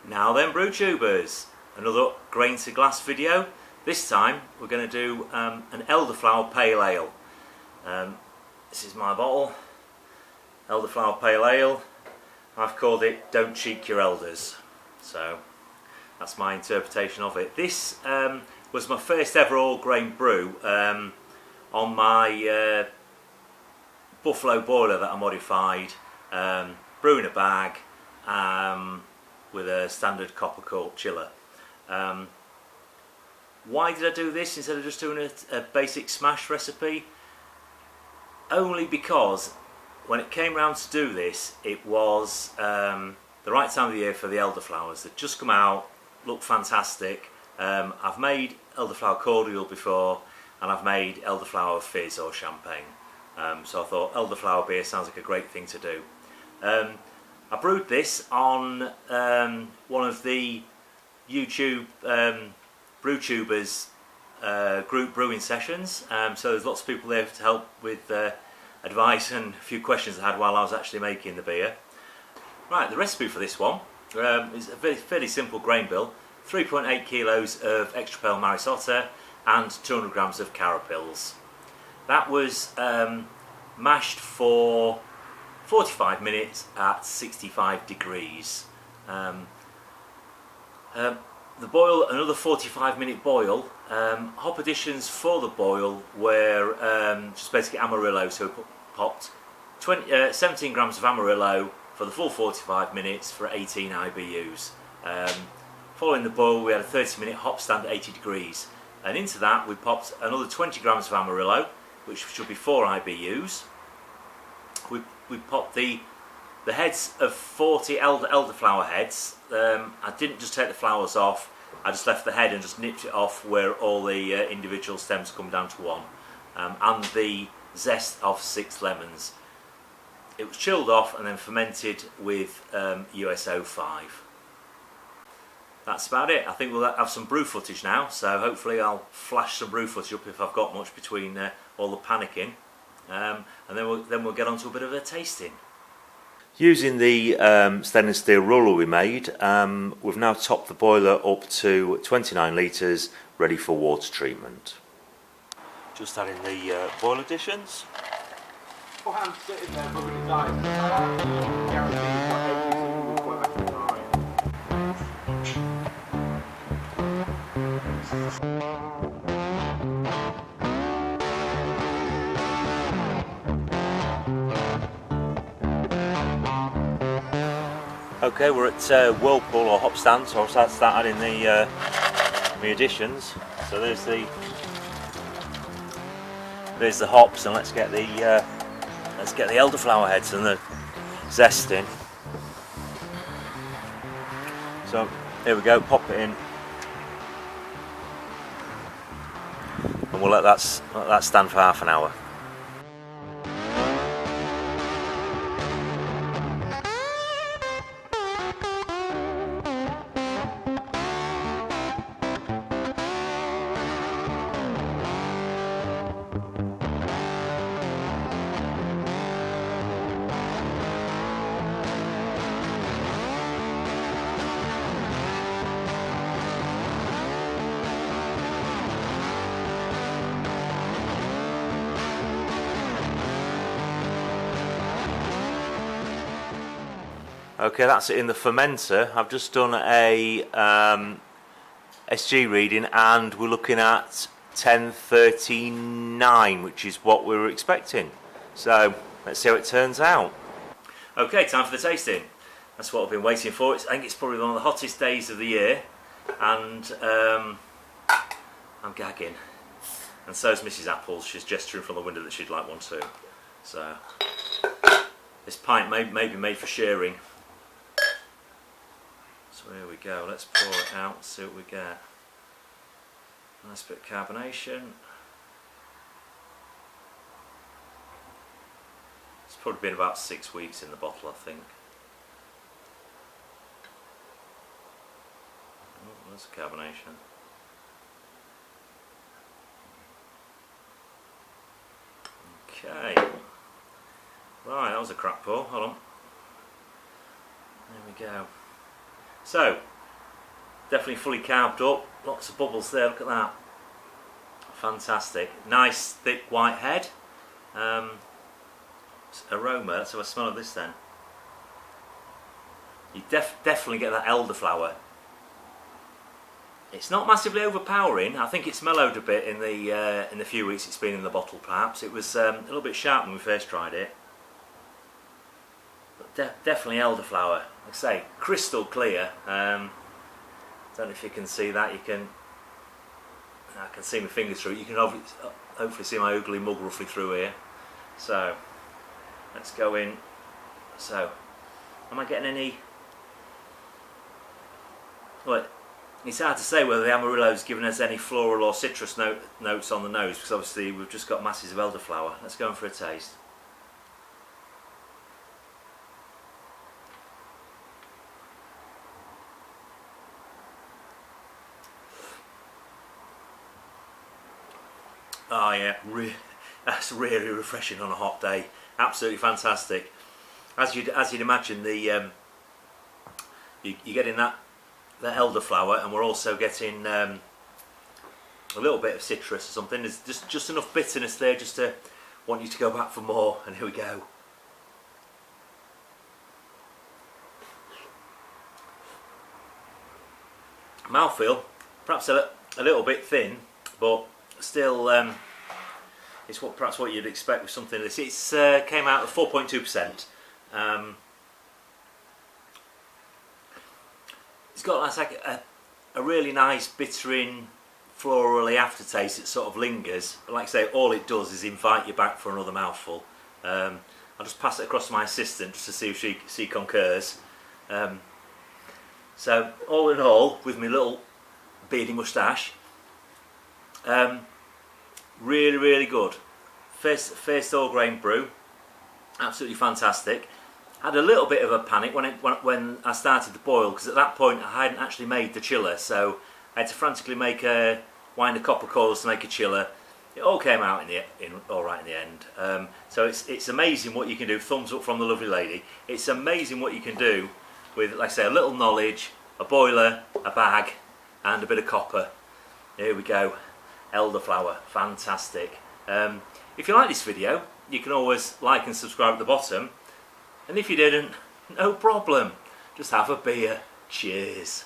Now then, brew tubers, another grain to glass video. This time we're going to do an Elderflower Pale Ale. This is my bottle, Elderflower Pale Ale. I've called it Don't Cheek Your Elders, so that's my interpretation of it. This was my first ever all grain brew on my Buffalo boiler that I modified, brew in a bag with a standard copper cork chiller. Why did I do this instead of just doing a basic smash recipe? Only because when it came round to do this, it was the right time of the year for the elderflowers. They'd just come out, looked fantastic. I've made elderflower cordial before, and I've made elderflower fizz or champagne. So I thought elderflower beer sounds like a great thing to do. I brewed this on one of the YouTube BrewTubers group brewing sessions, so there's lots of people there to help with advice and a few questions I had while I was actually making the beer. Right, the recipe for this one is a fairly simple grain bill: 3.8 kilos of extra pale Marisotta and 200 grams of carapils. That was mashed for 45 minutes at 65 degrees. The boil, another 45-minute boil. Hop additions for the boil were just basically Amarillo, so we popped 17 grams of Amarillo for the full 45 minutes for 18 IBUs. Following the boil, we had a 30-minute hop stand at 80 degrees, and into that we popped another 20 grams of Amarillo, which should be 4 IBUs. We popped the heads of 40 elderflower heads. I didn't just take the flowers off, I just left the head and just nipped it off where all the individual stems come down to one. And the zest of 6 lemons. It was chilled off and then fermented with USO 5. That's about it. I think we'll have some brew footage now, so hopefully I'll flash some brew footage up if I've got much between all the panicking. And then we'll get on to a bit of a tasting. Using the stainless steel ruler we made, we've now topped the boiler up to 29 litres, ready for water treatment. Just adding the boil additions. Okay, we're at whirlpool or hop stand, so I'll start adding the additions. So there's the hops, and let's get the elderflower heads and the zest in. So here we go, pop it in, and we'll let that stand for half an hour. Okay, that's it in the fermenter. I've just done a SG reading, and we're looking at 1039, which is what we were expecting. So let's see how it turns out. Okay, time for the tasting. That's what I've been waiting for. I think it's probably one of the hottest days of the year, and I'm gagging. And so's Mrs. Apples. She's gesturing from the window that she'd like one too. So this pint may be made for sharing. So here we go, let's pour it out, see what we get. Nice bit of carbonation. It's probably been about 6 weeks in the bottle, I think. Oh, there's carbonation. Okay. Right, that was a crap pour, hold on. There we go. So, definitely fully carved up. Lots of bubbles there, look at that. Fantastic. Nice thick white head. Aroma, let's have a smell of this then. You definitely get that elderflower. It's not massively overpowering. I think it's mellowed a bit in the few weeks it's been in the bottle perhaps. It was a little bit sharp when we first tried it. But definitely elderflower. Like I say, crystal clear. Don't know if you can see that. I can see my fingers through it. You can hopefully see my ugly mug roughly through here. So let's go in. So am I getting any? Well, it's hard to say whether the Amarillo's given us any floral or citrus notes on the nose, because obviously we've just got masses of elderflower. Let's go in for a taste. Oh yeah, that's really refreshing on a hot day. Absolutely fantastic. As you'd imagine, you're getting that elderflower, and we're also getting a little bit of citrus or something. There's just enough bitterness there just to want you to go back for more. And here we go. Mouthfeel, perhaps a little bit thin, but still, it's perhaps what you'd expect with something like this. It came out at 4.2%. It's got like a really nice bittering, florally aftertaste that sort of lingers. But like I say, all it does is invite you back for another mouthful. I'll just pass it across to my assistant just to see if she concurs. So all in all, with my little beady moustache, really good. First all grain brew, absolutely fantastic. Had a little bit of a panic when I started the boil, because at that point I hadn't actually made the chiller, so I had to frantically wind a copper coils to make a chiller. It all came out all right in the end. So it's amazing what you can do. Thumbs up from the lovely lady. It's amazing what you can do with, like I say, a little knowledge, a boiler, a bag, and a bit of copper. Here we go. Elderflower, fantastic. If you like this video, you can always like and subscribe at the bottom, and if you didn't, no problem, just have a beer. Cheers.